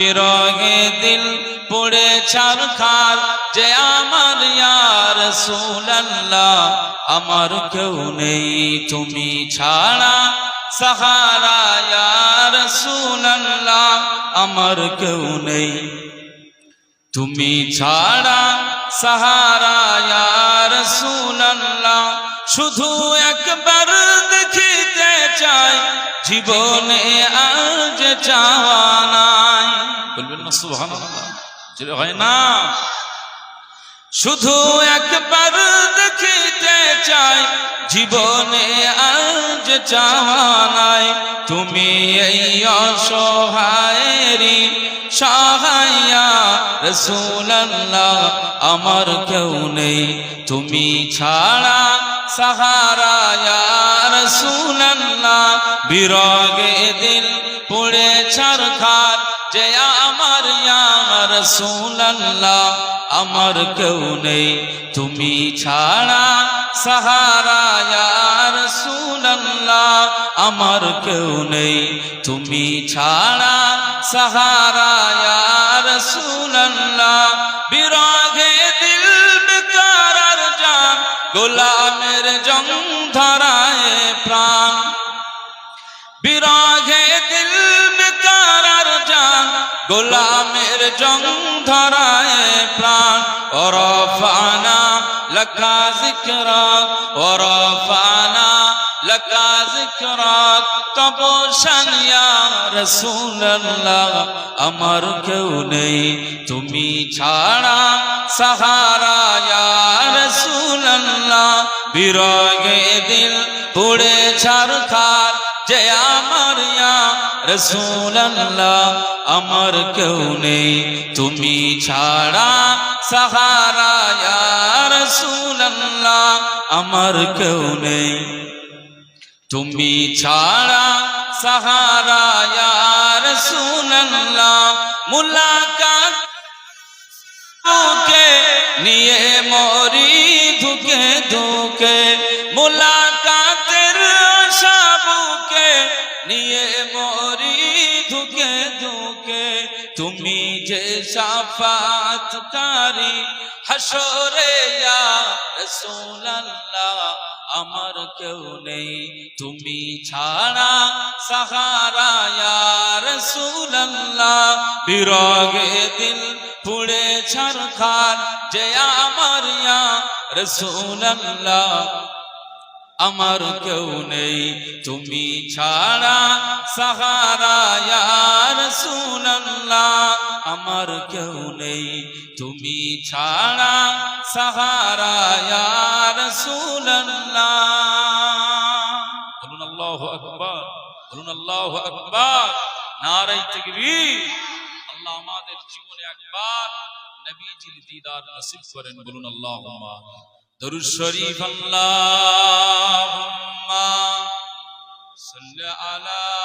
বিরহে দিল পড়ে ছারখার যে আমার ইয়া রাসূলুল্লাহ আমার কেউ নেই তুমি ছাড়া সাহারা ইয়া রাসূলুল্লাহ আমার কেউ নেই তুমি ছাড়া সাহারা ইয়া রাসূলুল্লাহ শুধু একবার দেখিতে চাই জীবনে আজ চাওয়া নাই বলবেন না সুবহানাল্লাহ জোরে হয় না শুধু একবার দেখিতে চাই জীবনে আজ চাওয়া নাই তুমি এই অসহায়েরই সহায় ইয়া রাসূলুল্লাহ আমার কেউ নেই তুমি ছাড়া সাহারা ইয়া রাসূলুল্লাহ বিরহে দিল পড়ে ছারখার যে আমার ইয়া রাসূলুল্লাহ আমার কেউ নেই তুমি ছাড়া সাহারা ইয়া রাসূলুল্লাহ আমার কেউ নেই তুমি ছাড়া সাহারা ইয়া রাসূলুল্লাহ বিরহে দিল বেকারার জান গোলামের জং ধরায় প্রাণ বিরহে দিল বেকারার জান গোলামের জং ধরায় প্রাণ ওরফানা লাকা যিকরাক ওরফানা লাকা যিকরাক তবশান ইয়া রাসূলুল্লাহ আমার কেউ নেই তুমি ছাড়া সাহারা ইয়া রাসূলুল্লাহ বিরহে দিল পড়ে ছারখার যে আমার ইয়া রাসূলুল্লাহ আমার কেউ নেই তুমি ছাড়া সাহারা ইয়া রাসূলুল্লাহ আমার কেউ নেই তুমি ছাড়া সাহারা ইয়া রাসূলুল্লাহ মুলাকাত কে নিয়ে মরি ধুকে ধুকে মুলাকাতের আশা বুকে নিয়ে মরি ধুকে ধুকে তুমি যে শাফাতকারী হাসরে ইয়া রাসূলুল্লাহ আমার কেউ নেই তুমি ছাড়া সাহারা ইয়া রাসূলুল্লাহ বিরহে দিল পুড়ে ছারখার যে আমার ইয়া রাসূলুল্লাহ আমার কেউ নেই তুমি ছাড়া সাহারা ইয়া রাসূলুল্লাহ আমার কেউ নেই তুমি ছাড়া সাহারা ইয়া রাসূলুল্লাহ বলুন আল্লাহু আকবার বলুন আল্লাহু আকবার নারে তাকবীর আল্লাহ আমাদের জীবনে একবার নবীজির দিদার নসিব করেন বলুন আল্লাহুম্মা দরুদ শরীফ আল্লাহুম্মা সাল্লি আলা